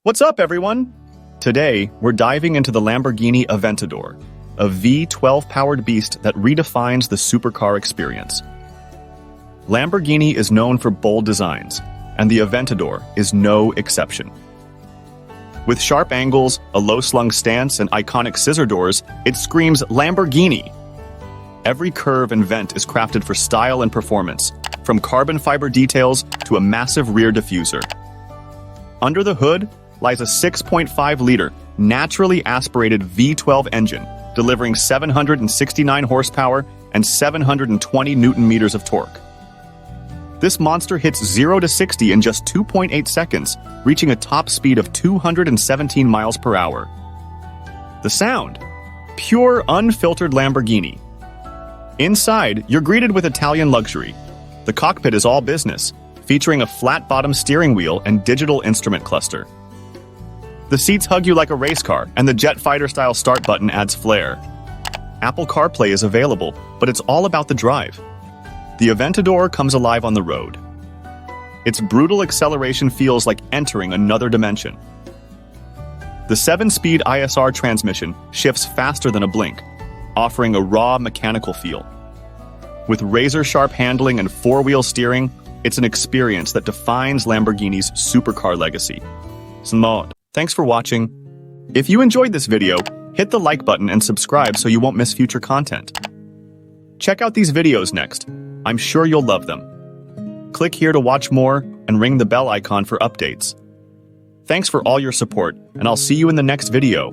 What's up, everyone? Today, we're diving into the Lamborghini Aventador, a V12-powered beast that redefines the supercar experience. Lamborghini is known for bold designs, and the Aventador is no exception. With sharp angles, a low-slung stance, and iconic scissor doors, it screams Lamborghini. Every curve and vent is crafted for style and performance, from carbon fiber details to a massive rear diffuser. Under the hood lies a 6.5-liter, naturally aspirated V12 engine, delivering 769 horsepower and 720 newton-meters of torque. This monster hits 0 to 60 in just 2.8 seconds, reaching a top speed of 217 miles per hour. The sound: pure, unfiltered Lamborghini. Inside, you're greeted with Italian luxury. The cockpit is all business, featuring a flat-bottom steering wheel and digital instrument cluster. The seats hug you like a race car, and the jet fighter-style start button adds flair. Apple CarPlay is available, but it's all about the drive. The Aventador comes alive on the road. Its brutal acceleration feels like entering another dimension. The 7-speed ISR transmission shifts faster than a blink, offering a raw mechanical feel. With razor-sharp handling and four-wheel steering, it's an experience that defines Lamborghini's supercar legacy. Thanks for watching. If you enjoyed this video, hit the like button and subscribe so you won't miss future content. Check out these videos next. I'm sure you'll love them. Click here to watch more and ring the bell icon for updates. Thanks for all your support, and I'll see you in the next video.